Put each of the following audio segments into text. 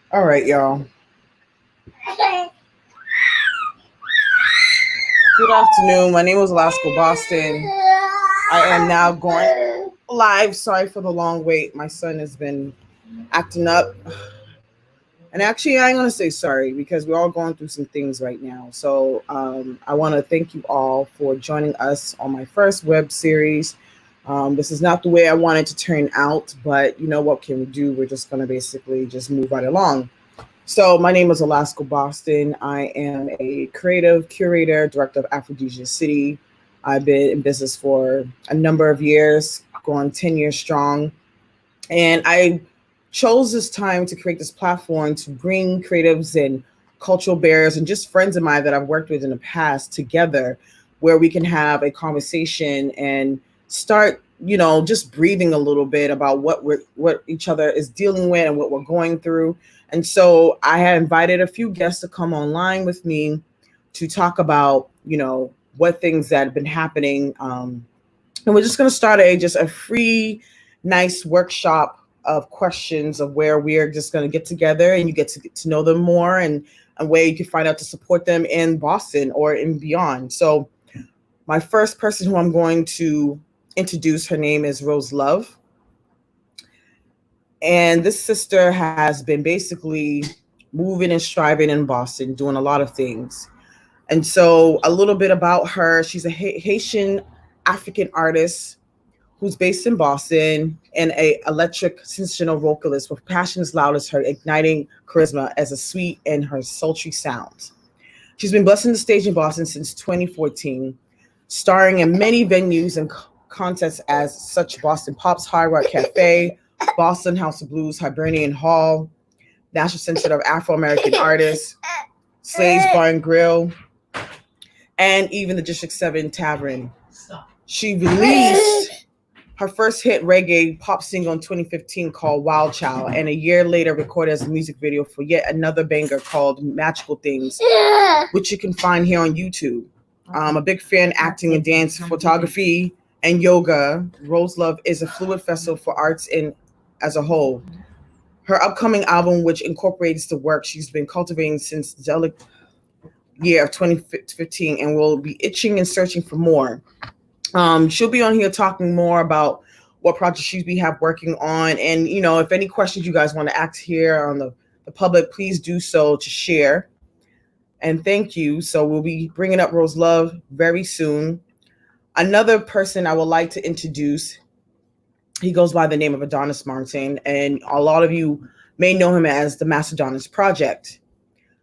All right, y'all. Good afternoon. My name is Olasco Boston. I am now going live. Sorry for the long wait. My son has been acting up. And actually, I ain't going to say sorry because we're all going through some things right now. So I want to thank you all for joining us on my first web series. This is not the way I wanted to turn out, but you know what can we do? We're just going to basically just move right along. So my name is Olasco Boston. I am a creative curator, director of AfroDesiaCity. I've been in business for a number of years, going 10 years strong. And I chose this time to create this platform to bring creatives and cultural bearers and just friends of mine that I've worked with in the past together where we can have a conversation and start, just breathing a little bit about what each other is dealing with and what we're going through. And so I had invited a few guests to come online with me to talk about, what things that have been happening. And we're just going to start just a free, nice workshop of questions of where we are just going to get together and you get to know them more and a way you can find out to support them in Boston or in beyond. So my first person who I'm going to introduce, her name is Rose Love. And this sister has been basically moving and striving in Boston, doing a lot of things. And so a little bit about her, she's a Haitian African artist who's based in Boston and a electric sensational vocalist with passion as loud as her igniting charisma as a sweet and her sultry sounds. She's been blessing the stage in Boston since 2014, starring in many venues and contests as such Boston Pops, Hard Rock Cafe, Boston House of Blues, Hibernian Hall, National Center of Afro-American Artists, Slade's Bar and Grill, and even the District 7 Tavern. She released her first hit reggae pop single in 2015 called Wild Child, and a year later recorded as a music video for yet another banger called Magical Things, which you can find here on YouTube. I'm a big fan of acting and dance, photography, and yoga. Rose Love is a fluid festival for arts in as a whole. Her upcoming album, which incorporates the work she's been cultivating since the year of 2015, and will be itching and searching for more. She'll be on here talking more about what projects she be have working on. And, if any questions you guys want to ask here on the public, please do so to share. And thank you. So we'll be bringing up Rose Love very soon. Another person I would like to introduce, he goes by the name of Adonis Martin, and a lot of you may know him as the Macedonis Project.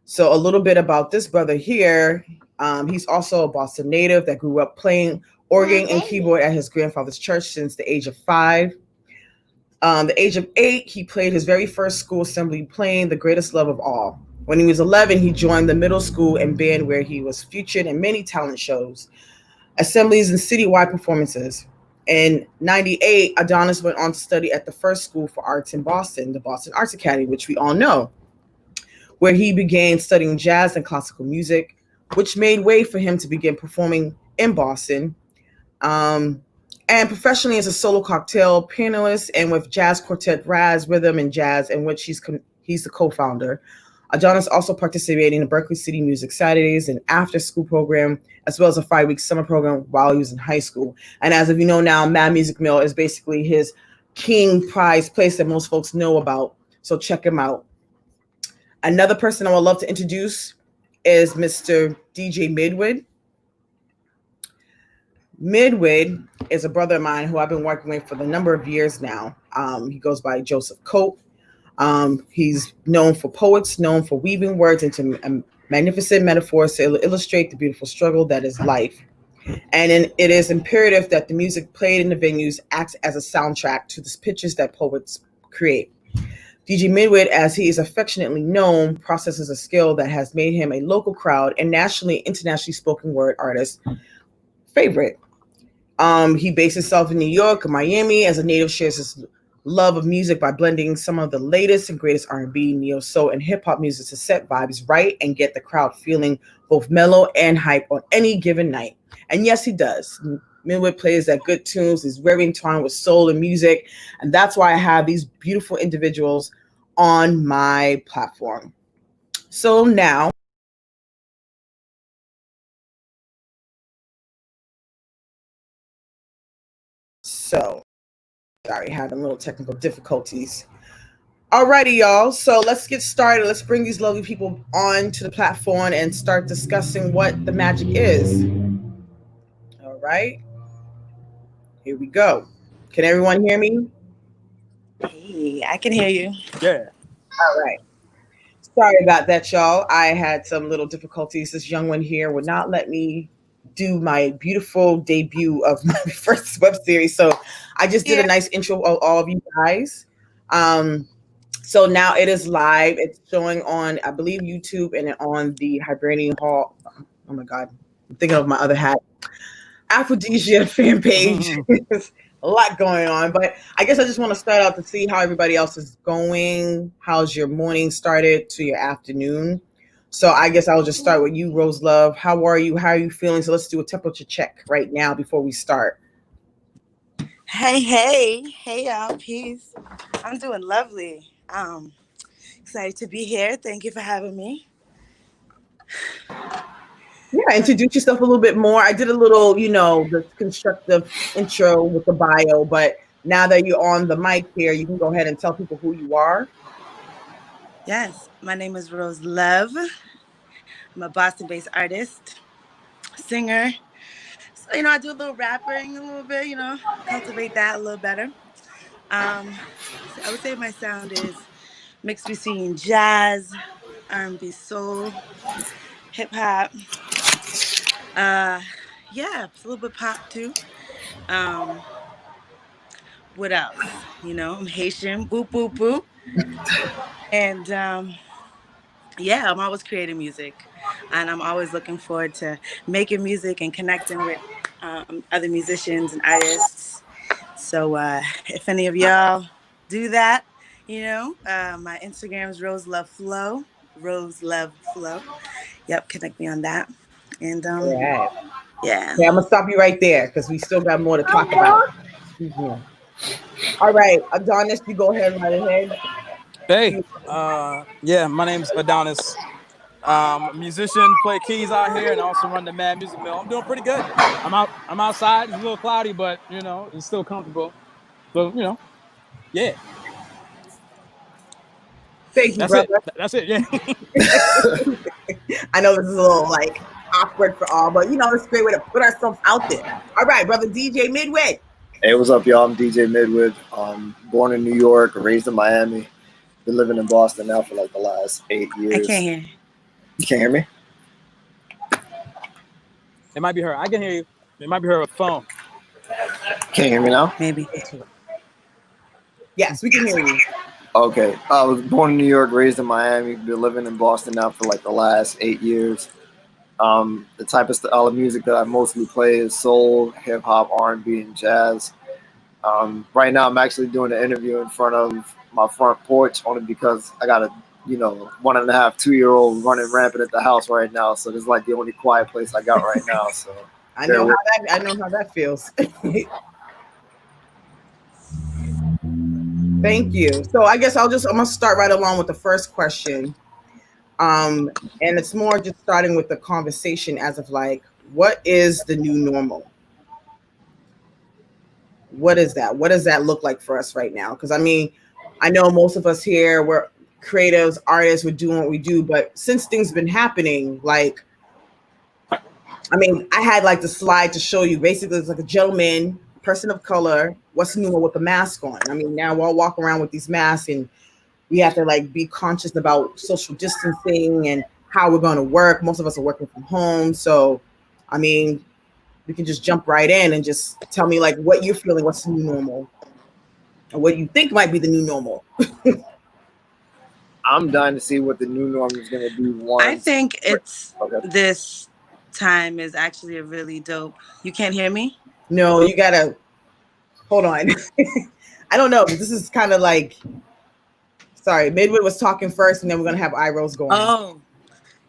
So a little bit about this brother here. He's also a Boston native that grew up playing organ and keyboard at his grandfather's church since the age of 5. The age of 8, he played his very first school assembly playing The Greatest Love of All. When he was 11, he joined the middle school and band where he was featured in many talent shows, assemblies, and citywide performances. In 98, Adonis went on to study at the first school for arts in Boston, the Boston Arts Academy, which we all know, where he began studying jazz and classical music, which made way for him to begin performing in Boston. And professionally as a solo cocktail panelist and with jazz quartet Raz Rhythm and Jazz, in which he's the co-founder. Adonis also participated in the Berkeley City Music Saturdays and after school program, as well as a 5-week summer program while he was in high school. And as of you know now, Mad Music Mill is basically his king prize place that most folks know about. So check him out. Another person I would love to introduce is Mr. DJ Midwood. Midwood is a brother of mine who I've been working with for a number of years now. He goes by Joseph Cope. He's known for poets, known for weaving words into magnificent metaphors to illustrate the beautiful struggle that is life. And it is imperative that the music played in the venues acts as a soundtrack to the pictures that poets create. DJ Midwood, as he is affectionately known, possesses a skill that has made him a local crowd and nationally, internationally spoken word artist favorite. He based himself in New York and Miami. As a native, shares his love of music by blending some of the latest and greatest R&B, neo soul, and hip hop music to set vibes right and get the crowd feeling both mellow and hype on any given night. And yes, he does. Midwood plays that good tunes. He's very entwined with soul and music, and that's why I have these beautiful individuals on my platform. So now, sorry, having little technical difficulties. Alrighty, y'all. So let's get started. Let's bring these lovely people on to the platform and start discussing what the magic is. All right. Here we go. Can everyone hear me? Hey, I can hear you. Yeah. All right. Sorry about that, y'all. I had some little difficulties. This young one here would not let me do my beautiful debut of my first web series. So I just did a nice intro of all of you guys. So now it is live. It's showing on, I believe, YouTube and on the Hibernian Hall. Oh my God. I'm thinking of my other hat. AfroDesia fan page. There's a lot going on, but I guess I just want to start out to see how everybody else is going. How's your morning started to your afternoon? So I guess I'll just start with you, Rose Love. How are you? How are you feeling? So let's do a temperature check right now before we start. Hey, y'all. Peace. I'm doing lovely. Excited to be here. Thank you for having me. Yeah, introduce yourself a little bit more. I did a little, the constructive intro with the bio, but now that you're on the mic here, you can go ahead and tell people who you are. Yes, my name is Rose Love. I'm a Boston-based artist, singer. So, I do a little rapping a little bit, cultivate that a little better. So I would say my sound is mixed between jazz, R&B, soul, hip hop. Yeah, it's a little bit pop too. Um, what else? I'm Haitian, boop boop boop, and yeah, I'm always creating music, and I'm always looking forward to making music and connecting with other musicians and artists. So if any of y'all do that, my Instagram is Rose Love Flow. Rose Love Flow. Yep, connect me on that. And Yeah. yeah. Okay, I'm gonna stop you right there because we still got more to talk about. Excuse me. All right, Adonis, you go ahead right ahead. Hey. Yeah, my name's Adonis. A musician, play keys out here, and also run the Mad Music Mill. I'm doing pretty good. I'm outside. It's a little cloudy, but it's still comfortable. So yeah. Thank you, That's it. brother. That's it. Yeah. I know this is a little awkward for all, but it's a great way to put ourselves out there. All right, brother DJ Midway. Hey, what's up, y'all? I'm DJ Midwood. Born in New York, raised in Miami. Been living in Boston now for like the last 8 years. I can't hear. You can't hear me? It might be her. I can hear you. It might be her with phone. Can't hear me now? Maybe. Yes, we can hear you. Okay. I was born in New York, raised in Miami. Been living in Boston now for like the last 8 years. The type of style of music that I mostly play is soul, hip hop, R&B, and jazz. Right now, I'm actually doing an interview in front of my front porch only because I got a 1.5, 2-year-old running rampant at the house right now. So this is like the only quiet place I got right now. So I know how that feels. Thank you. So I guess I'm gonna start right along with the first question. And it's more just starting with the conversation as of what is the new normal? What is that? What does that look like for us right now? Because I know most of us here, we're creatives, artists, we're doing what we do, but since things been happening, I had the slide to show you. Basically, it's like a gentleman, person of color, what's new with the mask on. Now we're all walking around with these masks, and we have to be conscious about social distancing and how we're going to work. Most of us are working from home, so we can just jump right in and just tell me what you're feeling, what's the new normal, or what you think might be the new normal. I'm dying to see what the new norm is going to be. I think this time is actually a really dope. You can't hear me? No, you gotta hold on. I don't know. This is kind of sorry. Midwood was talking first, and then we're gonna have Iros going. Oh,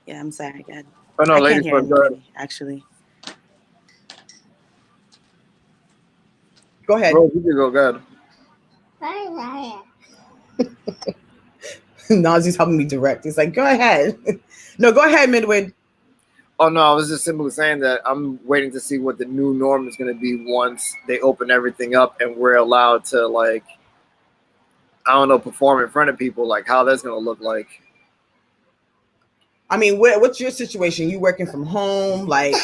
yeah. I'm sorry. God. Oh no, I ladies can't hear first. anybody, actually. Go ahead. Bro, you can go. Go ahead. Nazi's helping me direct. He's like, go ahead. No, go ahead, Midwin. Oh no, I was just simply saying that I'm waiting to see what the new norm is going to be once they open everything up and we're allowed to, like, I don't know, perform in front of people, like how that's going to look like. I mean, what's your situation? You working from home? Like,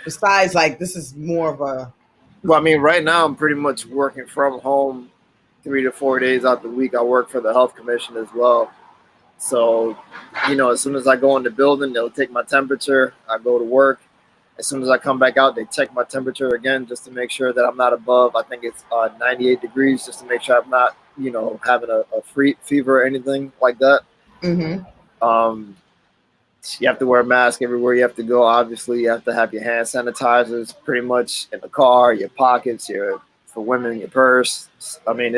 besides, like, this is more of a. Well, I mean, right now I'm pretty much working from home 3 to 4 days out the week. I work for the health commission as well. So, as soon as I go in the building, they'll take my temperature. I go to work. As soon as I come back out, they check my temperature again just to make sure that I'm not above, I think it's 98 degrees, just to make sure I'm not, having a free fever or anything like that. Mm-hmm. You have to wear a mask everywhere you have to go. Obviously, you have to have your hand sanitizers pretty much in the car, your pockets, for women, your purse. I mean,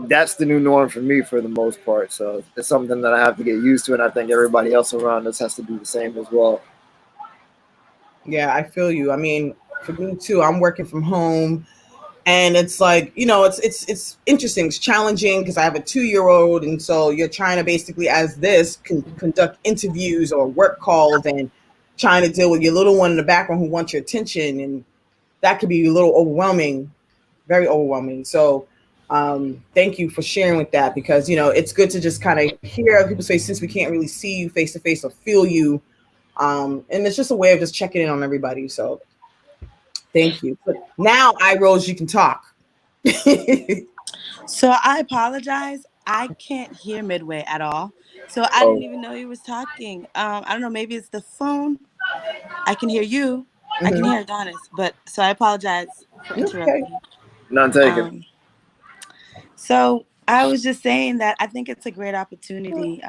that's the new norm for me for the most part. So it's something that I have to get used to, and I think everybody else around us has to do the same as well. Yeah, I feel you. I mean, for me too, I'm working from home, and it's like, it's interesting, it's challenging because I have a 2-year-old, and so you're trying to basically, as this, conduct interviews or work calls, and trying to deal with your little one in the background who wants your attention, and that could be a little overwhelming, very overwhelming. So thank you for sharing with that, because it's good to just kind of hear other people say, since we can't really see you face to face or feel you, and it's just a way of just checking in on everybody. So thank you. But now, I Rose, you can talk. So I apologize. I can't hear Midway at all. So I didn't Oh, even know he was talking. I don't know. Maybe it's the phone. I can hear you. I can Mhm. hear Adonis. But so I apologize for Okay. interrupting. none taken. Um, so I was just saying that I think it's a great opportunity.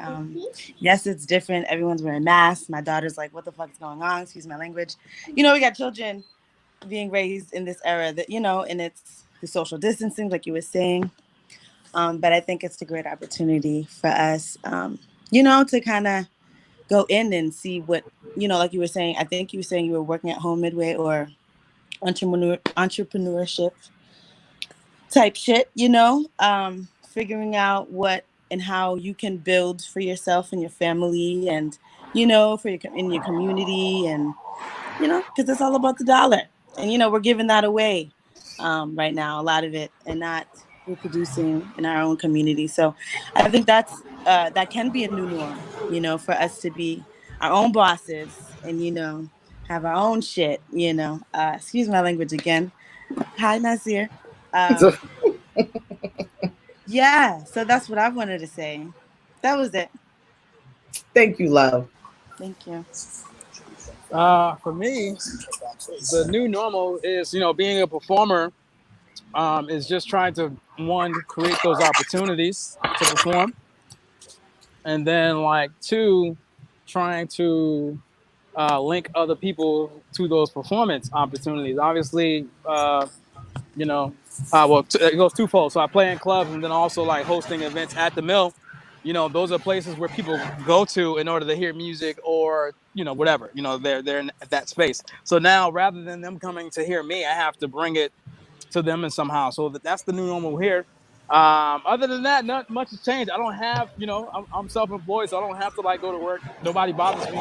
Yes, it's different. Everyone's wearing masks. My daughter's like, "What the fuck is going on?" Excuse my language. We got children being raised in this era that and it's the social distancing, like you were saying. But I think it's a great opportunity for us, to kind of go in and see what, like you were saying. I think you were saying you were working at home midway or entrepreneurship type shit, figuring out what and how you can build for yourself and your family and, for in your community and, because it's all about the dollar. And, we're giving that away right now, a lot of it, and not reproducing in our own community. So I think that can be a new norm, for us to be our own bosses and, have our own shit, excuse my language again. Hi, Nasir. Um, yeah, so that's what I wanted to say. That was it. Thank you, love. Thank you. For me, the new normal is, being a performer, is just trying to, one, create those opportunities to perform, and then, like, two, trying to link other people to those performance opportunities. Obviously, it goes twofold. So I play in clubs, and then also like hosting events at the mill. Those are places where people go to in order to hear music or whatever. They're in that space. So now, rather than them coming to hear me, I have to bring it to them in somehow. So that's the new normal here. Other than that, not much has changed. I don't have, I'm self-employed, so I don't have to like go to work. Nobody bothers me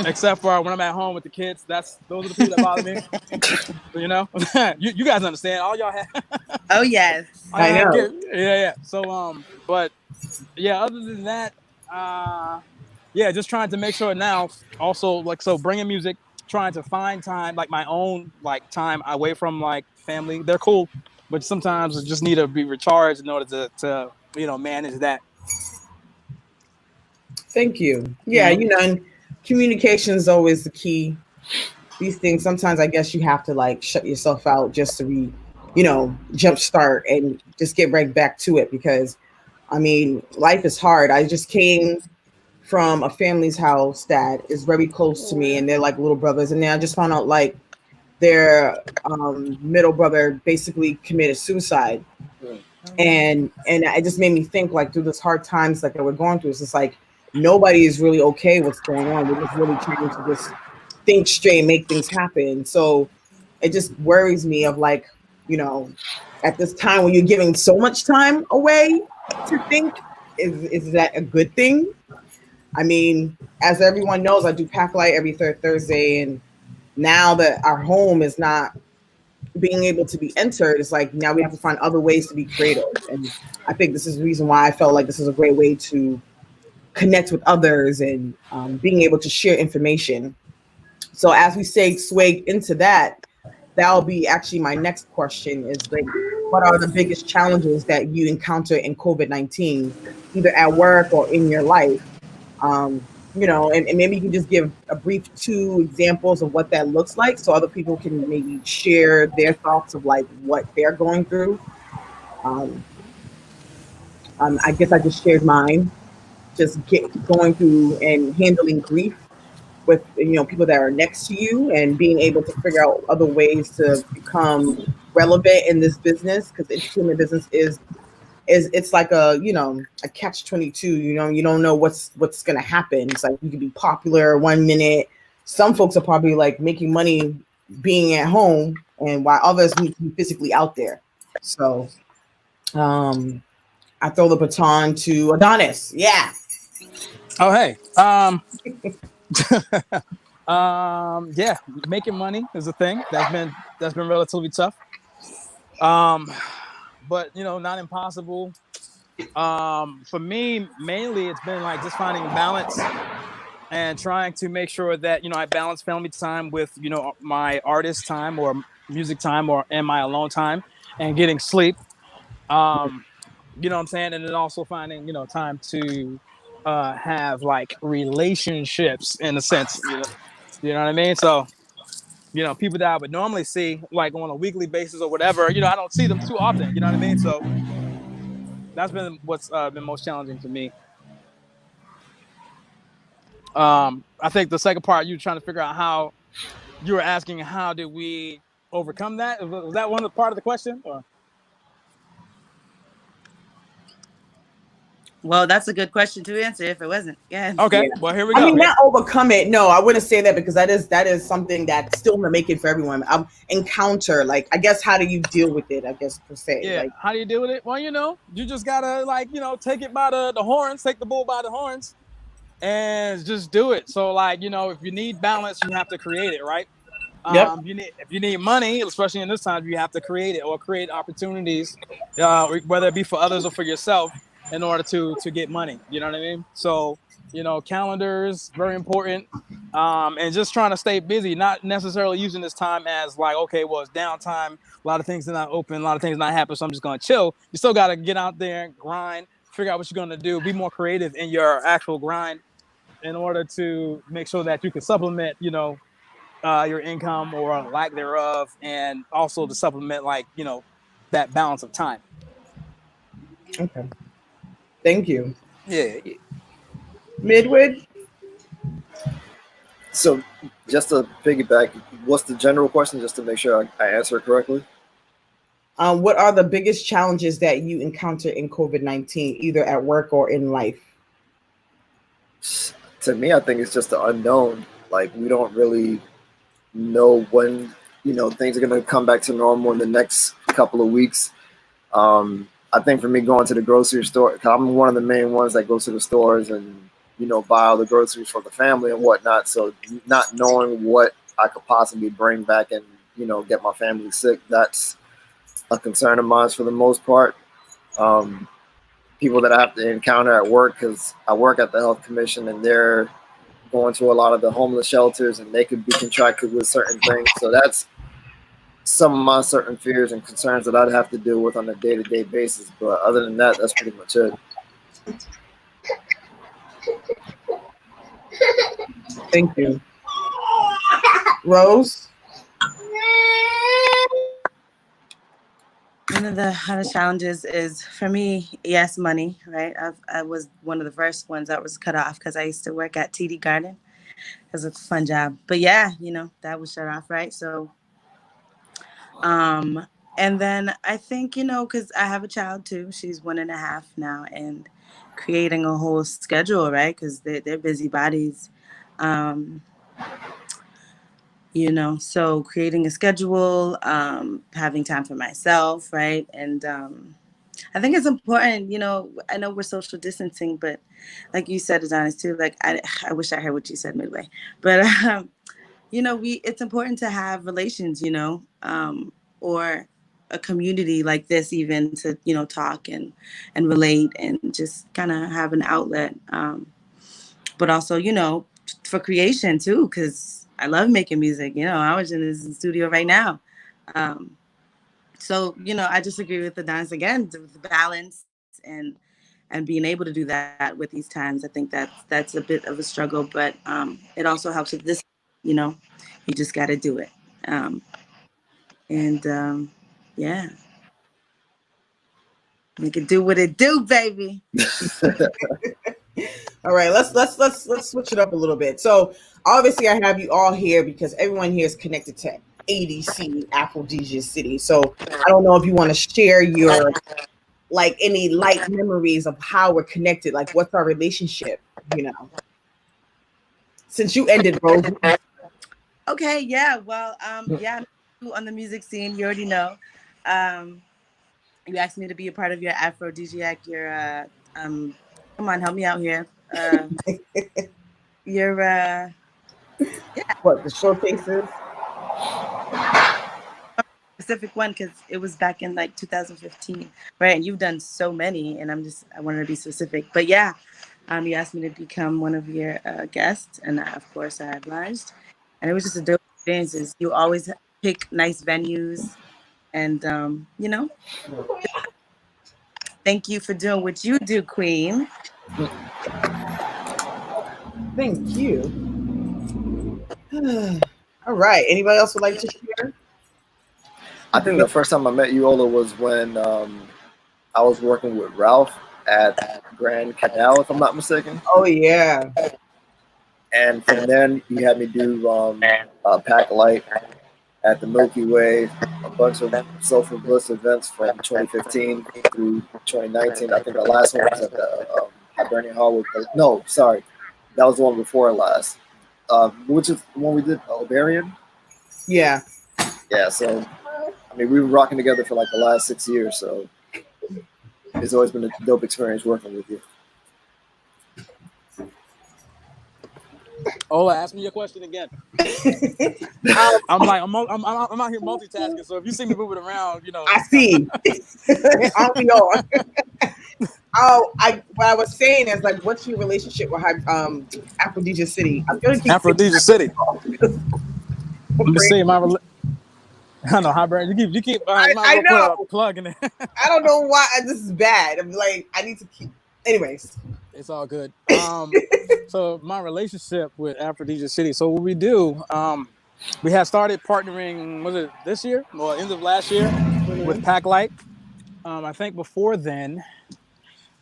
except for when I'm at home with the kids. Those are the people that bother me. You guys understand. All y'all have. Oh, yes. I know. Yeah. So but yeah. Other than that, yeah, just trying to make sure now. Also, like, so bringing music, trying to find time, like my own like time away from like family. They're cool, but sometimes I just need to be recharged in order to manage that. Thank you. Yeah, Mm-hmm. and communication is always the key. These things, sometimes I guess you have to like shut yourself out just to jump start and just get right back to it, because I mean, life is hard. I just came from a family's house that is very close to me, and they're like little brothers, and then I just found out like their middle brother basically committed suicide. And it just made me think, like, through this hard times like that we're going through, it's just like nobody is really okay what's going on. We're just really trying to just think straight and make things happen. So it just worries me of like, at this time when you're giving so much time away to think, is that a good thing? I mean, as everyone knows, I do pack light every third Thursday, and now that our home is not being able to be entered, it's like now we have to find other ways to be creative. And I think this is the reason why I felt like this is a great way to connect with others and being able to share information. So as we sway into that, that'll be actually my next question is like, what are the biggest challenges that you encounter in COVID-19, either at work or in your life? And maybe you can just give a brief two examples of what that looks like so other people can maybe share their thoughts of like what they're going through. Um, I guess I just shared mine, just going through and handling grief with people that are next to you and being able to figure out other ways to become relevant in this business because entertainment business is it's like a catch-22. You don't know what's gonna happen. It's like you can be popular one minute, some folks are probably like making money being at home, and while others need to be physically out there. So I throw the baton to Adonis. Yeah. Oh, hey. Yeah, making money is a thing that's been relatively tough. Um, but not impossible. For me, mainly it's been like just finding balance and trying to make sure that I balance family time with my artist time or music time or and my alone time and getting sleep. You know what I'm saying, and then also finding time to have like relationships in a sense. You know what I mean. So people that I would normally see like on a weekly basis or whatever, I don't see them too often. You know what I mean. So that's been what's been most challenging for me. I think the second part you were trying to figure out how you were asking how did we overcome that? Was that one of the part of the question? Or? Well, that's a good question to answer if it wasn't. Yeah. Okay, Yeah. well here we I go. mean, not overcome it. No, I wouldn't say that because that is something that's still in the making for everyone. Encounter, like, I guess, how do you deal with it? I guess per se, Yeah, like, how do you deal with it? Well, you just gotta like take it by the horns, take the bull by the horns, and just do it. So like if you need balance, you have to create it, right? yep, If you need money, especially in this time, you have to create it or create opportunities, whether it be for others or for yourself, in order to get money. You know what I mean? So calendars very important, and just trying to stay busy, not necessarily using this time as like okay, well it's downtime, a lot of things are not open, a lot of things not happen, so I'm just gonna chill. You still got to get out there and grind, figure out what you're gonna do, be more creative in your actual grind in order to make sure that you can supplement your income or lack thereof, and also to supplement like that balance of time. okay, thank you, Yeah. Midwood. So just to piggyback, what's the general question? Just to make sure I answer it correctly. What are the biggest challenges that you encounter in COVID-19, either at work or in life? To me, I think it's just the unknown. Like we don't really know when things are going to come back to normal in the next couple of weeks. I think for me, going to the grocery store, 'cause I'm one of the main ones that goes to the stores and buy all the groceries for the family and whatnot. So not knowing what I could possibly bring back and get my family sick, that's a concern of mine for the most part. Um, People that I have to encounter at work, because I work at the health commission and they're going to a lot of the homeless shelters and they could be contracted with certain things. So that's some of my certain fears and concerns that I'd have to deal with on a day-to-day basis. But other than that, that's pretty much it. Thank you, Rose. One of the hardest challenges is for me, yes, money, right? I was one of the first ones that was cut off because I used to work at TD Garden. It was a fun job. But yeah, that was shut off, right? So, um, and then I think, because I have a child too, she's 1.5 now, and creating a whole schedule, right? Because they're busy bodies. Um, so creating a schedule, having time for myself, right? And I think it's important, I know we're social distancing, but like you said, Adonis, too, like I wish I heard what you said midway, but it's important to have relations, or a community like this, even to talk and relate and just kind of have an outlet, but also for creation too, because I love making music. I was in this studio right now. So I just agree with the dance again, the balance and being able to do that with these times. I think that's a bit of a struggle, but it also helps with this. You know, you just got to do it. Um, and yeah, make it do what it do, baby. All right, let's switch it up a little bit. So obviously, I have you all here because everyone here is connected to ADC, AfroDesiaCity. So I don't know if you want to share your like any light memories of how we're connected. Like, what's our relationship? Since you ended, Rose. Okay, yeah. Well, yeah, I'm on the music scene. You already know. Um, you asked me to be a part of your aphrodisiac. Your come on, help me out here. Your yeah, What the showcases? specific one because it was back in like 2015, right? And you've done so many, and I wanted to be specific. But yeah, you asked me to become one of your guests, and of course I obliged. And it was just a dope experience. You always pick nice venues, and thank you for doing what you do, Queen. Thank you. All right. Anybody else would like to share? I think the first time I met you, Ola, was when I was working with Ralph at Grand Canal, if I'm not mistaken. Oh yeah. And from then, you had me do Pack Light at the Milky Way, a bunch of Soulful Bliss events from 2015 through 2019. I think the last one was at the Hibernian Hall. No, sorry, that was the one before last, which is the one we did, Ovarian. Yeah. Yeah, so I mean, we've been rocking together for like the last 6 years, so it's always been a dope experience working with you. Ola, ask me your question again. I'm out here multitasking, so if you see me moving around, I see. Aren't we all? What I was saying is like, what's your relationship with AfroDesiaCity? I'm gonna keep AfroDesiaCity. Let me see my. I know how you keep. I know. Plugging it. I don't know why this is bad. I'm like, I need to keep. Anyways, it's all good. So my relationship with AfroDesiaCity. So what we do, we had started partnering. Was it this year or end of last year with Pack Light? I think before then,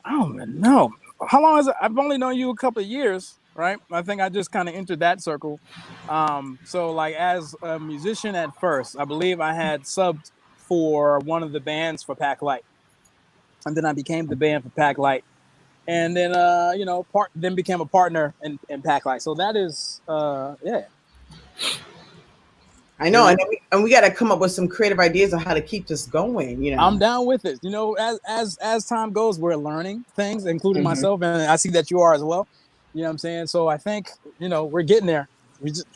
I don't even know how long is it. I've only known you a couple of years, right? I think I just kind of entered that circle. So like as a musician at first, I believe I had subbed for one of the bands for Pack Light, and then I became the band for Pack Light, and then then became a partner in Pack Light. So that is yeah. I know, and we got to come up with some creative ideas on how to keep this going. I'm down with it. As time goes, we're learning things, including myself, and I see that you are as well. You know what I'm saying? So I think we're getting there.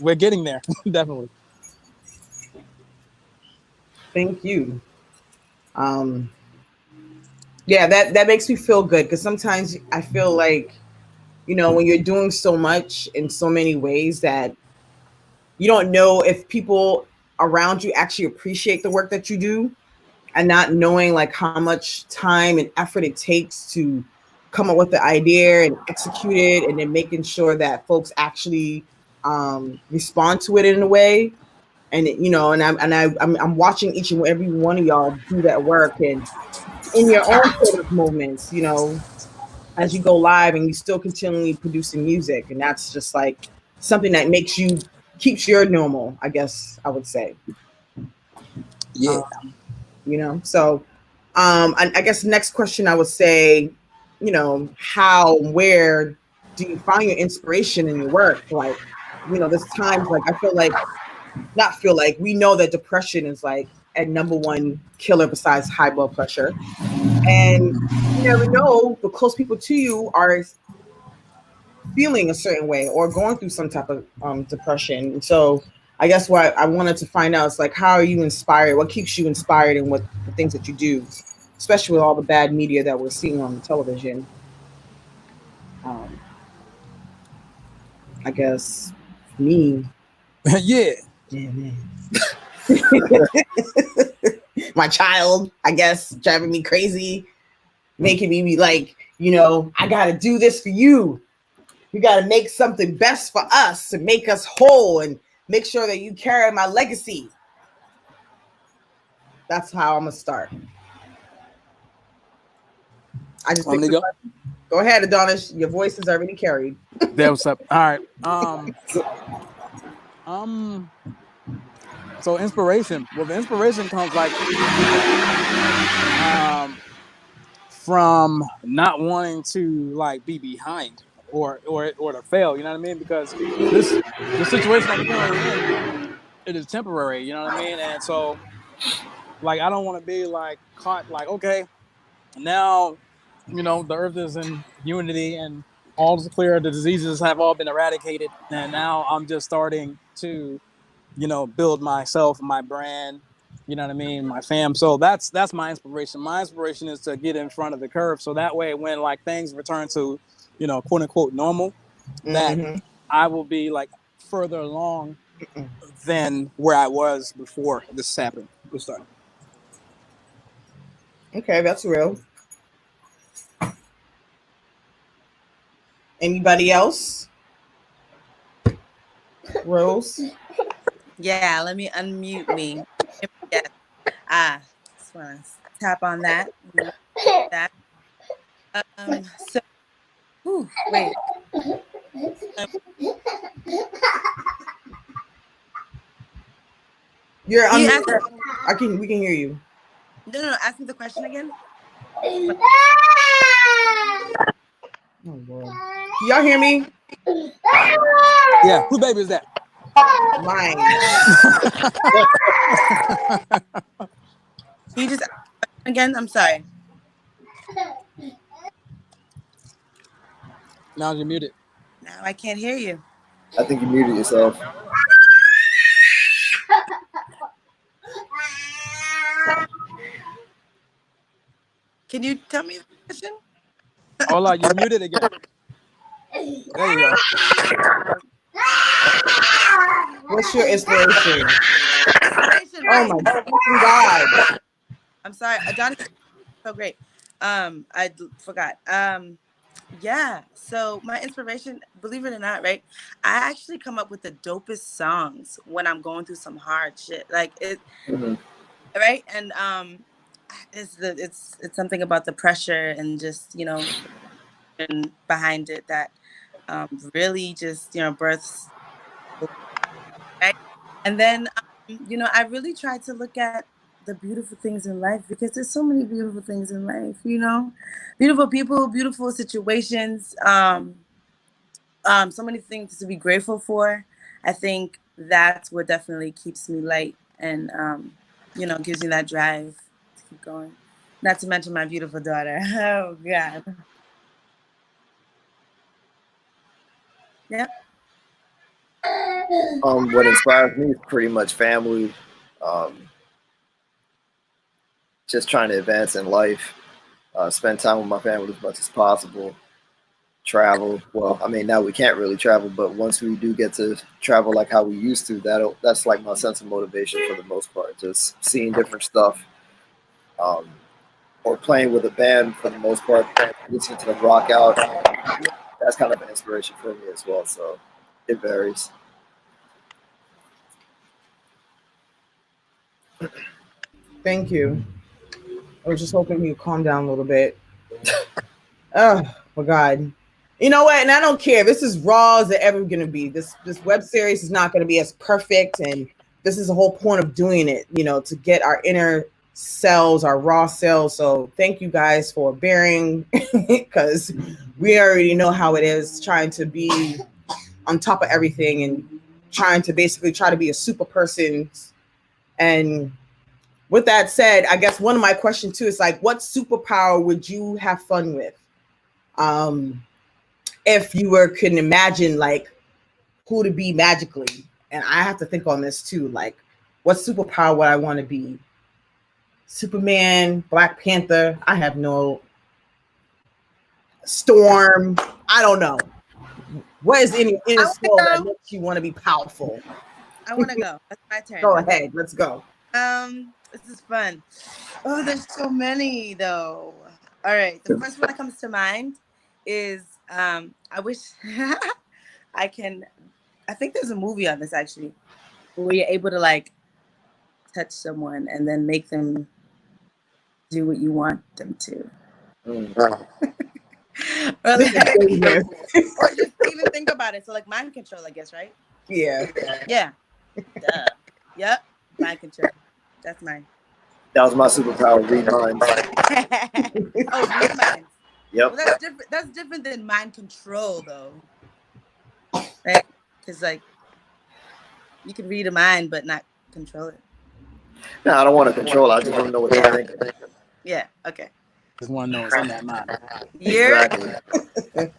We're getting there, definitely. Thank you. Yeah, that makes me feel good because sometimes I feel like, when you're doing so much in so many ways that you don't know if people around you actually appreciate the work that you do, and not knowing like how much time and effort it takes to come up with the idea and execute it, and then making sure that folks actually respond to it in a way. And I'm watching each and every one of y'all do that work, and in your own creative moments, as you go live and you still continually producing music, and that's just like something that keeps your normal, I guess I would say. Yeah. So I guess the next question I would say, where do you find your inspiration in your work? Like, there's times like we know that depression is like a number one killer besides high blood pressure. And you never know, the close people to you are feeling a certain way or going through some type of depression. And so I guess what I wanted to find out is like, how are you inspired? What keeps you inspired in what the things that you do, especially with all the bad media that we're seeing on television? Um, I guess me, Yeah. yeah, man. My child, I guess, driving me crazy, making me be like, I got to do this for you. You got to make something best for us and make us whole and make sure that you carry my legacy. That's how I'm going to start. I just Want picked me to the go? button. Go ahead, Adonis. Your voice is already carried. That was up. All right. So inspiration. Well, the inspiration comes like from not wanting to like be behind or to fail. You know what I mean? Because the situation I'm currently in, it is temporary. You know what I mean? And so like I don't want to be like caught like, okay, now the earth is in unity and all is clear, the diseases have all been eradicated, and now I'm just starting to build myself, my brand, you know what I mean, my fam. So that's my inspiration. My inspiration is to get in front of the curve, so that way when like things return to quote unquote normal, that Mm-hmm. I will be like further along than where I was before this happened. This started. Okay, that's real. Anybody else? Rose? Yeah, let me unmute me. Yes. Ah, just want to tap on that. That. So, wait. Um, You're can you ask? unmuted. We can hear you. No. Ask me the question again. Oh Lord. Can y'all hear me? Yeah, whose baby is that? Mine. Can you just ask again? I'm sorry. Now you're muted. Now I can't hear you. I think you muted yourself. Can you tell me the question? Hola, you're muted again. There you go. What's your inspiration? Inspiration, Oh right? my God. I'm sorry. Adonis is so great. Forgot. Yeah. So my inspiration, believe it or not, right? I actually come up with the dopest songs when I'm going through some hard shit. Like it, Mm-hmm. right? And it's something about the pressure and just and behind it that really just births, right? And then I really try to look at the beautiful things in life because there's so many beautiful things in life, beautiful people, beautiful situations, so many things to be grateful for. I think that's what definitely keeps me light and gives me that drive to keep going. Not to mention my beautiful daughter. Oh God. Yep. What inspires me is pretty much family. Um, just trying to advance in life, spend time with my family as much as possible, travel. Well, I mean, now we can't really travel, but once we do get to travel like how we used to, that's like my sense of motivation for the most part. Just seeing different stuff, um, or playing with a band for the most part, listening to them rock out. That's kind of an inspiration for me as well. So it varies. Thank you. I was just hoping you'd calm down a little bit. Oh my God. You know what? And I don't care. This is raw as it ever gonna be. This web series is not gonna be as perfect, and this is the whole point of doing it, to get our inner cells, our raw cells. So thank you guys for bearing because we already know how it is trying to be on top of everything and trying to basically try to be a super person and with that said, I guess one of my questions too is like, what superpower would you have fun with? If you can imagine like who to be magically, and I have to think on this too. Like, what superpower would I want to be? Superman, Black Panther. I have no Storm. I don't know. What is in your inner soul that makes you want to be powerful? I want to go. That's my turn. Go ahead. Let's go. This is fun. Oh, there's so many though. All right, the first one that comes to mind is I wish I can. I think there's a movie on this actually, where you're able to like touch someone and then make them do what you want them to. Or, like, or just even think about it. So like mind control, I guess, right? Yeah. Yeah. Duh. Yep. Mind control. That's mine. That was my superpower, read minds. Oh, read minds. Yep. Well, that's different. That's different than mind control, though, right? Because like you can read a mind but not control it. No, I don't want to control. I just want to know what they're thinking. Yeah. Okay. Just want to know what's in that mind. Yeah. Exactly.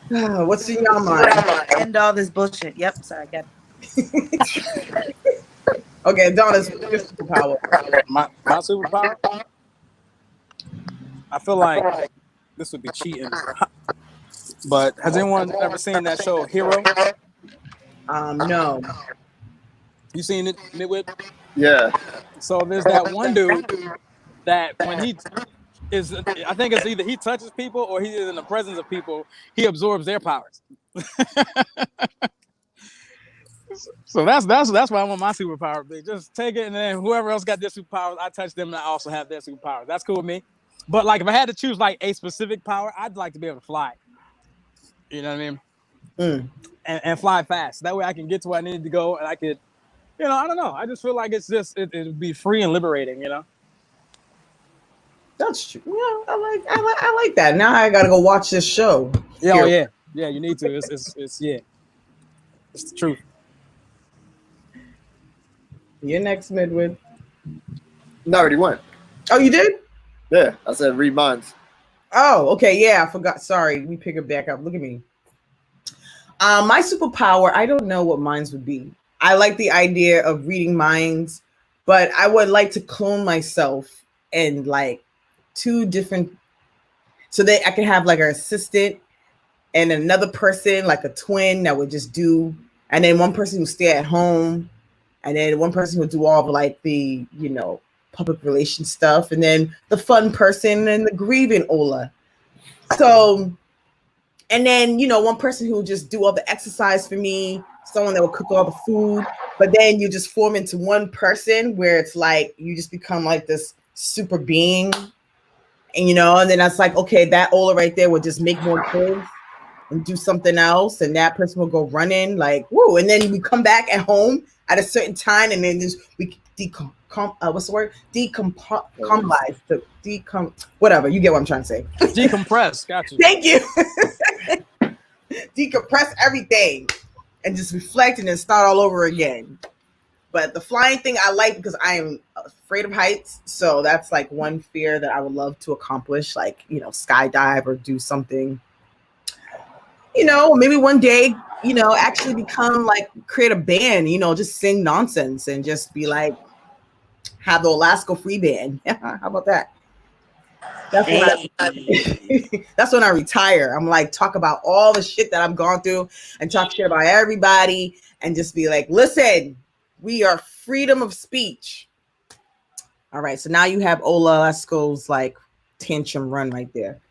What's in your mind? End all this bullshit. Yep. Sorry, I got it. Okay, Donna's your superpower. My superpower? I feel like this would be cheating. But has anyone ever seen that show Hero? No. You seen it, Midwit? Yeah. So there's that one dude that when he is, I think it's either he touches people or he is in the presence of people, he absorbs their powers. So that's why I want my superpower. Big. Just take it, and then whoever else got their superpowers, I touch them, and I also have their superpowers. That's cool with me. But like, if I had to choose like a specific power, I'd like to be able to fly. You know what I mean? And fly fast. That way, I can get to where I need to go, and I could, you know, I don't know. I just feel like it's just it would be free and liberating. You know? That's true. Yeah, I like that. Now I gotta go watch this show. Yeah, oh, yeah. You need to. It's yeah. It's the truth. You're next, Midwood. No, I already went. Oh, you did? Yeah, I said read minds. Oh, okay. Yeah, I forgot. Sorry, we pick it back up. Look at me. My superpower, I don't know what mine would be. I like the idea of reading minds, but I would like to clone myself and like two different, so that I can have like an assistant and another person, like a twin that would just do, and then one person who stay at home, and then one person who do all of like the, you know, public relations stuff, and then the fun person and the grieving Ola. So, and then, you know, one person who will just do all the exercise for me, someone that will cook all the food, but then you just form into one person where it's like you just become like this super being, and you know, and then that's like, okay, that Ola right there would just make more kids and do something else, and that person will go running like woo, and then we come back at home at a certain time, and then just we what's the word? Whatever, you get what I'm trying to say. Decompress. Got you. Thank you. Decompress everything and just reflect and then start all over again. But the flying thing I like because I am afraid of heights. So that's like one fear that I would love to accomplish, like, you know, skydive or do something. You know, maybe one day, you know, actually become like, create a band, you know, just sing nonsense and just be like, have the Olasco free band. How about that? That's when, that's when I retire. I'm like, talk about all the shit that I've gone through and talk shit about everybody and just be like, listen, we are freedom of speech. All right. So now you have Olasco's like tantrum run right there.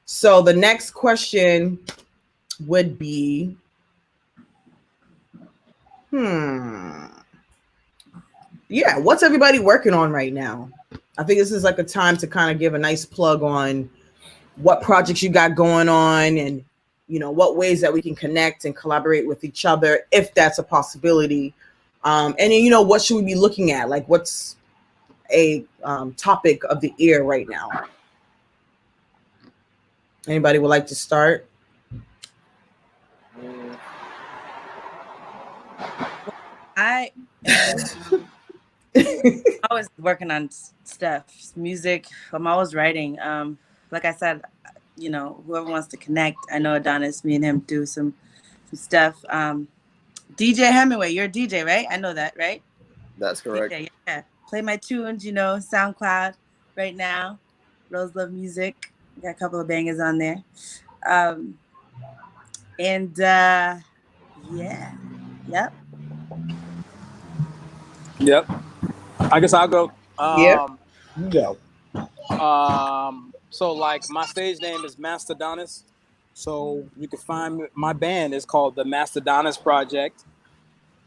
So the next question would be, yeah, what's everybody working on right now? I think this is like a time to kind of give a nice plug on what projects you got going on and, you know, what ways that we can connect and collaborate with each other, if that's a possibility. And then, you know, what should we be looking at? Like, what's a topic of the year right now? Anybody would like to start? I am Always working on stuff, music. I'm always writing. Like I said, whoever wants to connect, I know Adonis. Me and him do some stuff. DJ Hemingway, you're a DJ, right? I know that, right? That's correct. DJ, yeah. Play my tunes, SoundCloud right now. Rose Love Music. Got a couple of bangers on there. Um, and yeah, yep. Yep. I guess I'll go. Yeah, you go. So like my stage name is Mastodonis. So you can find my band is called the Mastodonis Project.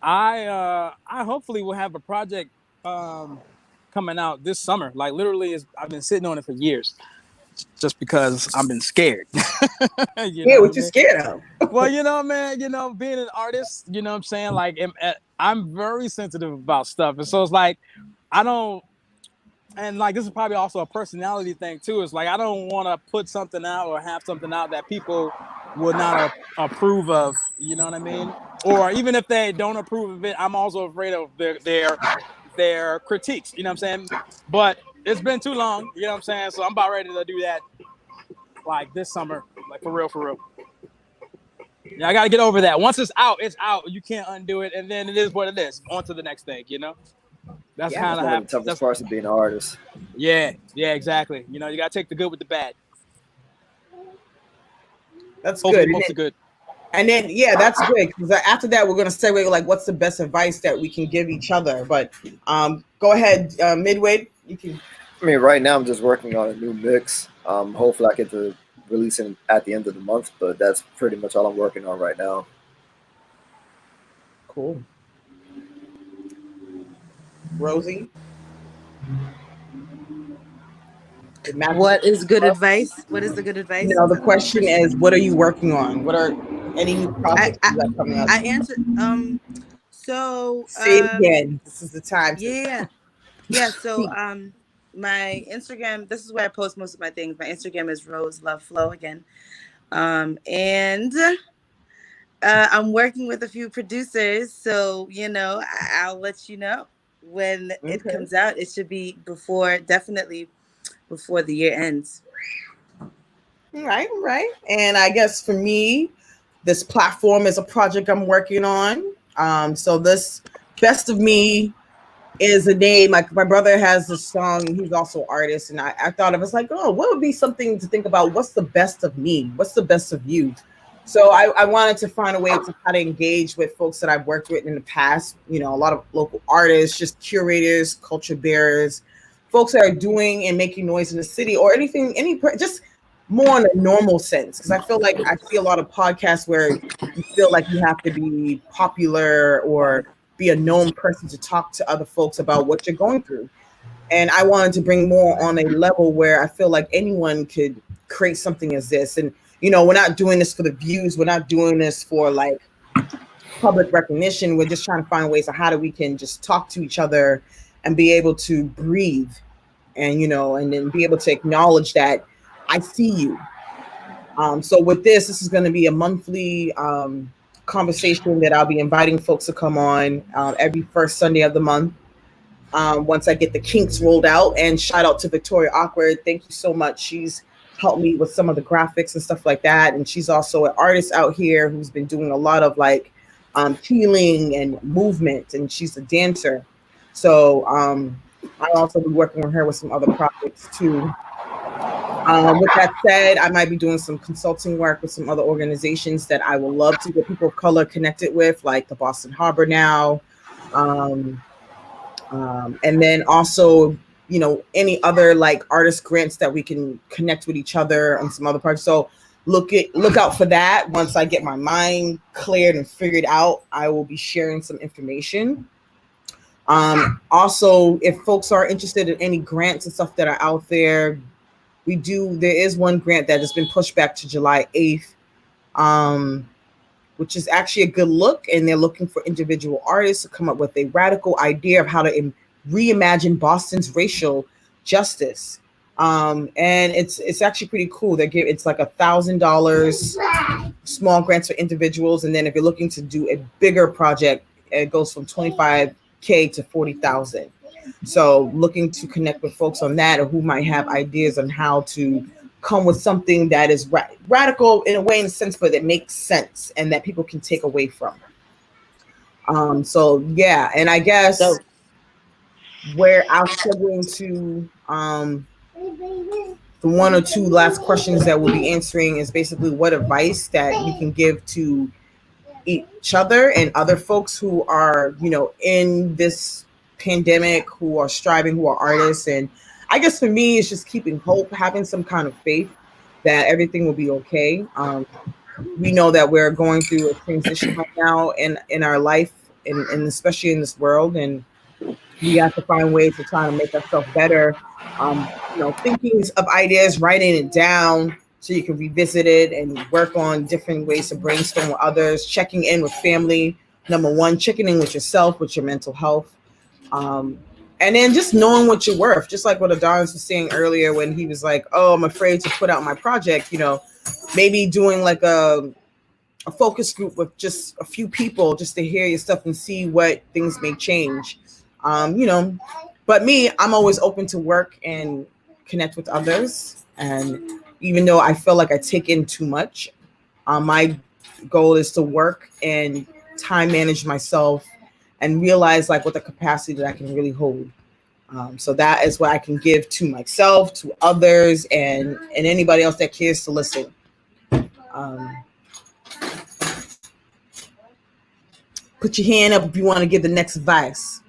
I hopefully will have a project coming out this summer. Like literally, I've been sitting on it for years, just because I've been scared. Yeah, what you scared of? Well, man, being an artist, you know what I'm saying? Like, I'm very sensitive about stuff. And so it's like, I don't, and like, this is probably also a personality thing too. It's like, I don't want to put something out or have something out that people would not approve of, you know what I mean? Or even if they don't approve of it, I'm also afraid of their critiques, you know what I'm saying? But it's been too long, you know what I'm saying? So I'm about ready to do that like this summer, like for real, for real. Yeah, I got to get over that. Once it's out, it's out. You can't undo it. And then it is what it is. On to the next thing, That's Yeah, kind That's of one of the toughest parts of being an artist. Yeah, exactly. You got to take the good with the bad. that's Hopefully good. most of good. And then, yeah, that's good because after that, we're going to segue like, what's the best advice that we can give each other? But go ahead, Midway. You can. I mean, right now I'm just working on a new mix. Hopefully I get to release it at the end of the month, but that's pretty much all I'm working on right now. Cool. Rosie. What is good advice? What is the good advice? The question is, what are you working on? What are any new projects you got coming up? I answered. So Say it again. This is the time. Yeah. So my Instagram. This is where I post most of my things. My Instagram is Rose Love Flow again. And I'm working with a few producers, so I'll let you know when it comes out. It should be definitely before the year ends. Right. And I guess for me, this platform is a project I'm working on. So this Best of Me is a name. Like my brother has this song. He's also an artist, and I thought it was like, oh, what would be something to think about? What's the best of me? What's the best of you? So I wanted to find a way to how to engage with folks that I've worked with in the past. A lot of local artists, just curators, culture bearers, folks that are doing and making noise in the city, or just more in a normal sense. Because I feel like I see a lot of podcasts where you feel like you have to be popular or be a known person to talk to other folks about what you're going through. And I wanted to bring more on a level where I feel like anyone could create something as this. And, we're not doing this for the views. We're not doing this for like public recognition. We're just trying to find ways of how we can just talk to each other and be able to breathe and, and then be able to acknowledge that I see you. So with this is going to be a monthly conversation that I'll be inviting folks to come on every first Sunday of the month. Once I get the kinks rolled out, and shout out to Victoria Awkward. Thank you so much. She's helped me with some of the graphics and stuff like that. And she's also an artist out here who's been doing a lot of like healing and movement, and she's a dancer. So I'll also be working with her with some other projects too. With that said, I might be doing some consulting work with some other organizations that I will love to get people of color connected with, like the Boston Harbor now. And then also, any other like artist grants that we can connect with each other on some other projects. So look out for that. Once I get my mind cleared and figured out, I will be sharing some information. Also, if folks are interested in any grants and stuff that are out there, there is one grant that has been pushed back to July 8th, which is actually a good look. And they're looking for individual artists to come up with a radical idea of how to reimagine Boston's racial justice. And it's actually pretty cool. It's like $1,000 small grants for individuals. And then if you're looking to do a bigger project, it goes from $25K to $40,000. So looking to connect with folks on that, or who might have ideas on how to come with something that is radical in a way, in a sense, but that makes sense and that people can take away from. So yeah, and I guess So where I'll segue into the one or two last questions that we'll be answering is basically what advice that you can give to each other and other folks who are, in this pandemic, who are striving, who are artists. And I guess for me, it's just keeping hope, having some kind of faith that everything will be okay. We know that we're going through a transition right now in our life, and especially in this world, and we have to find ways to try to make ourselves better. Thinking of ideas, writing it down so you can revisit it and work on different ways to brainstorm with others, checking in with family. Number one, checking in with yourself, with your mental health. Um, and then just knowing what you're worth, just like what Adonis was saying earlier when he was like, oh, I'm afraid to put out my project, maybe doing like a focus group with just a few people just to hear your stuff and see what things may change. Um, you know, but me, I'm always open to work and connect with others. And even though I feel like I take in too much, my goal is to work and time manage myself and realize like what the capacity that I can really hold. So that is what I can give to myself, to others, and anybody else that cares to listen. Um, put your hand up if you want to give the next advice.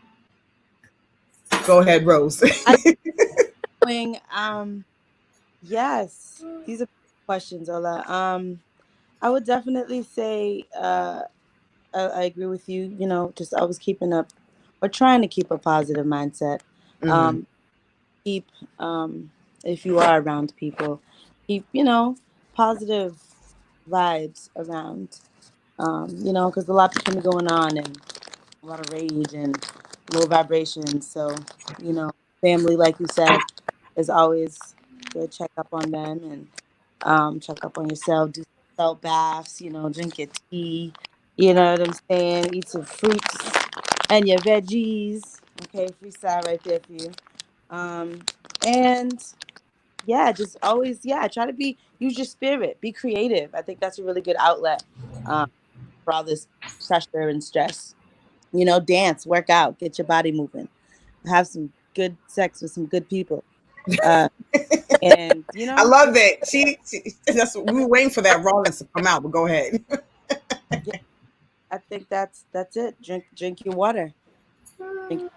Go ahead, Rose. I think, yes, these are questions, Ola. I would definitely say, I agree with you. Just always keeping up or trying to keep a positive mindset. Hmm. Um, keep, if you are around people, keep, positive vibes around. Because a lot can be going on and a lot of rage and low vibrations. So, you know, family, like you said, is always good. Check up on them and check up on yourself. Do self baths. Drink your tea. You know what I'm saying? Eat some fruits and your veggies. Okay, freestyle right there for you. Um, and yeah, just always try to use your spirit. Be creative. I think that's a really good outlet for all this pressure and stress. Dance, work out, get your body moving, have some good sex with some good people. Uh, and I love just it. That's we were waiting for that rawness to come out, but go ahead. yeah, I think that's it. Drink your water. Drink.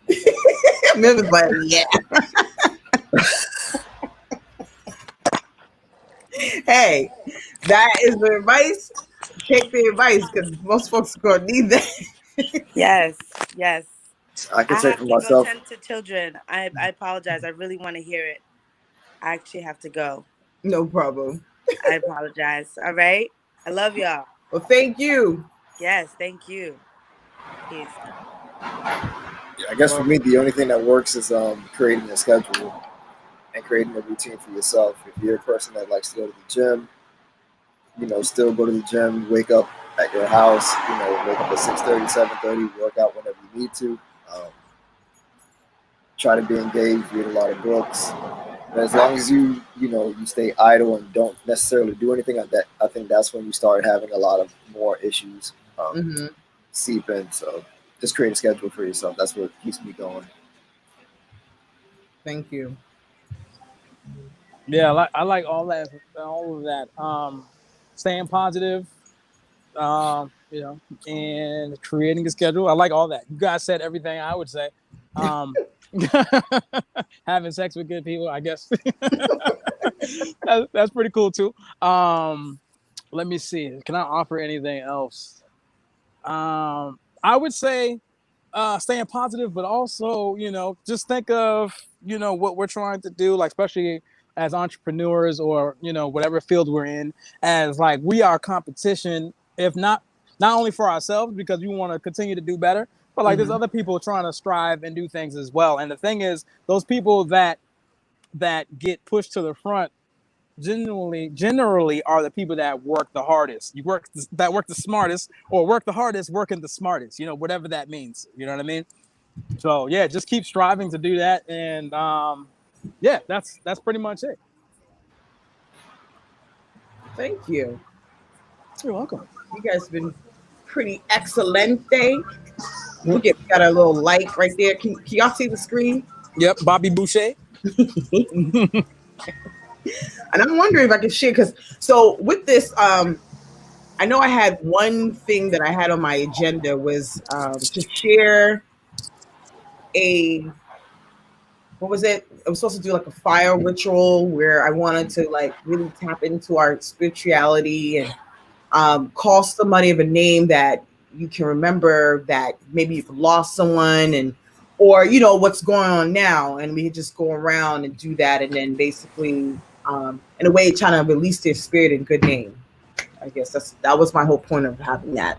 That's it. Miller's like, yeah. Hey, that is the advice. Take the advice because most folks are gonna need that. Yes, yes. I can I say have for to go myself, tend to children. I apologize. I really want to hear it. I actually have to go. No problem. I apologize. All right. I love y'all. Well, thank you. Yes, thank you. Peace. I guess for Well, me, the only thing that works is creating a schedule and creating a routine for yourself. If you're a person that likes to go to the gym, still go to the gym, wake up at your house, wake up at 6:30, 7:30, work out whenever you need to. Um, Try to be engaged, read a lot of books. But as long as you stay idle and don't necessarily do anything like that, I think that's when you start having a lot of more issues hmm, seep in. So just create a schedule for yourself. That's what keeps me going. thank you. Yeah, I like all of that. Staying positive, and creating a schedule. I like all that. You guys said everything I would say. Um, having sex with good people, I guess that's pretty cool too. Let me see. Can I offer anything else? I would say staying positive, but also, just think of, what we're trying to do, like, especially as entrepreneurs or, whatever field we're in, as like we are competition, if not only for ourselves because we want to continue to do better, but like there's Hmm. other people trying to strive and do things as well. And the thing is, those people that get pushed to the front generally are the people that work the hardest. That work the smartest, or work the hardest, working the smartest. Whatever that means. You know what I mean? So yeah, just keep striving to do that, and yeah, that's pretty much it. Thank you. You're welcome. You guys have been pretty excellent day. Look at, we got a little light right there. Can y'all see the screen? Yep, Bobby Boucher. And I'm wondering if I can share, because so with this, I know I had one thing that I had on my agenda was to share a, what was it? I was supposed to do like a fire ritual where I wanted to like really tap into our spirituality and call somebody of a name that you can remember, that maybe you've lost someone, and or you know what's going on now, and we could just go around and do that, and then basically in a way trying to release their spirit in good name. I guess that was my whole point of having that.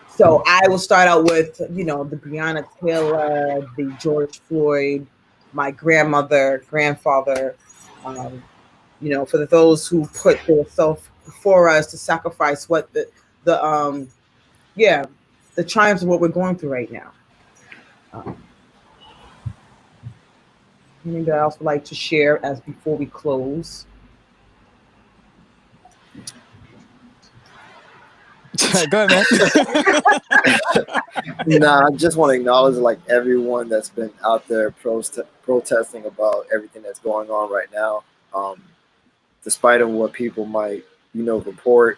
So I will start out with, you know, the Breonna Taylor, the George Floyd, my grandmother, grandfather, um, you know, for those who put their self before us to sacrifice what the yeah, the triumphs of what we're going through right now. Anything that I also like to share as before we close? Go ahead, man. Nah, I just want to acknowledge like everyone that's been out there protesting about everything that's going on right now. Despite of what people might, report,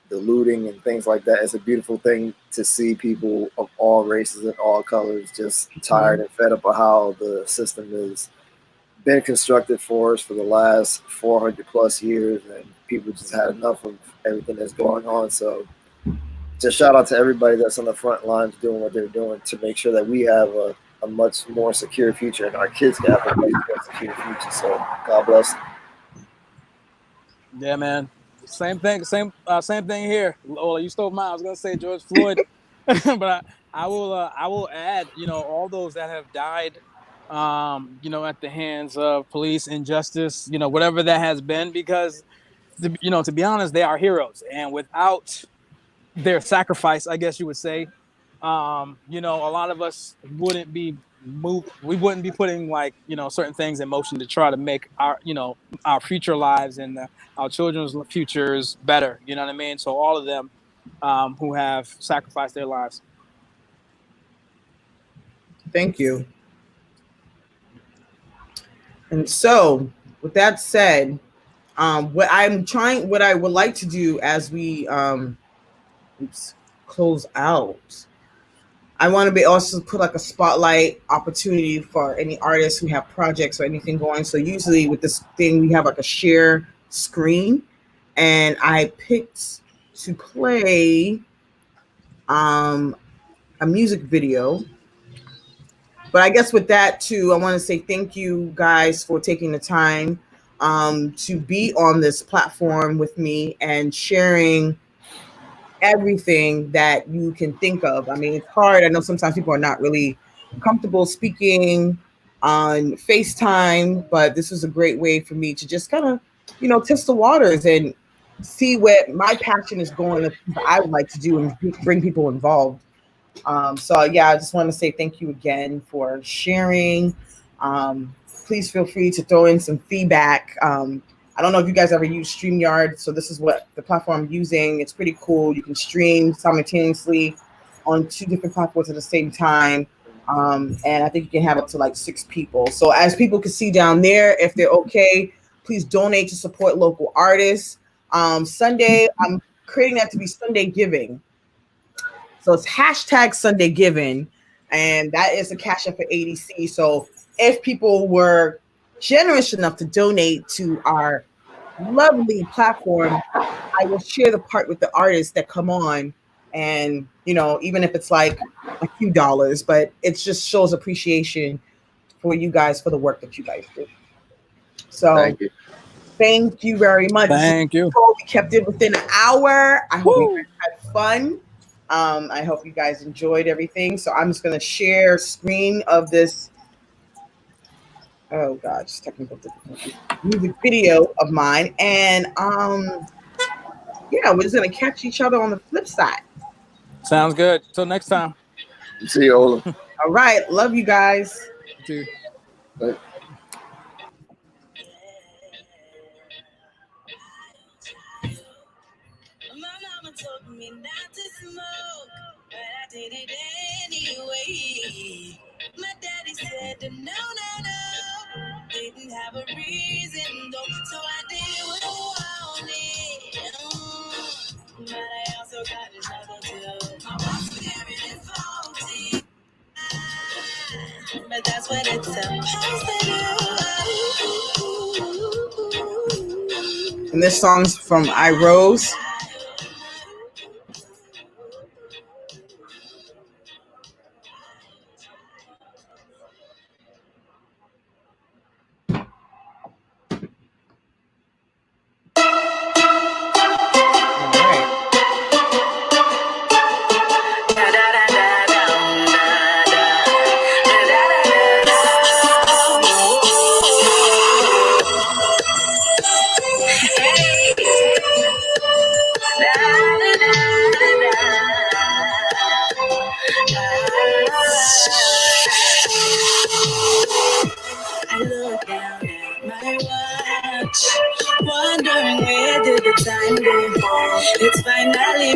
the looting and things like that, it's a beautiful thing to see people of all races and all colors just tired and fed up of how the system has been constructed for us for the last 400 plus years, and people just had enough of everything that's going on. So just shout out to everybody that's on the front lines doing what they're doing to make sure that we have a much more secure future and our kids can have a much more secure future. So God bless. Yeah, man. Same thing. Same thing here. Ola, you stole mine. I was gonna say George Floyd, but I will add. All those that have died. At the hands of police injustice. Whatever that has been, because to be honest, they are heroes, and without their sacrifice, I guess you would say, a lot of us wouldn't be we wouldn't be putting like certain things in motion to try to make our future lives and our children's futures better. You know what I mean? So all of them who have sacrificed their lives. Thank you. And so, with that said, what I would like to do as we close out, I want to be also put like a spotlight opportunity for any artists who have projects or anything going. So usually with this thing, we have like a share screen, and I picked to play a music video. But I guess with that too, I want to say thank you guys for taking the time to be on this platform with me and sharing everything that you can think of. I mean, it's hard. I know sometimes people are not really comfortable speaking on FaceTime, but this is a great way for me to just kind of, test the waters and see where my passion is going, the things I would like to do and bring people involved. So yeah, I just want to say thank you again for sharing. Please feel free to throw in some feedback. I don't know if you guys ever use StreamYard. So this is what the platform I'm using. It's pretty cool. You can stream simultaneously on 2 different platforms at the same time. And I think you can have up to like 6 people. So as people can see down there, if they're okay, please donate to support local artists. Sunday, I'm creating that to be Sunday Giving. So it's hashtag Sunday Giving, and that is a cash up for ADC. So if people were generous enough to donate to our lovely platform, I will share the part with the artists that come on, and even if it's like a few dollars, but it just shows appreciation for you guys for the work that you guys do. So thank you very much. Thank you. We kept it within an hour. I hope Woo! you guys had fun. I hope you guys enjoyed everything. So I'm just going to share screen of this. Oh God, just technical difficulty. Music video of mine, and yeah, we're just gonna catch each other on the flip side. Sounds good. Till next time. See you, Ola. All right. Love you guys. You too. Bye. My mama told me not to smoke, but I did it anyway. My daddy said no, no, no. Didn't have a reason though, so I did what I wanted. But I also got in trouble too. My mom's very faulty, but that's what it's supposed to do. And this song's from I Rose. I look down at my watch, wondering where did the time go. It's finally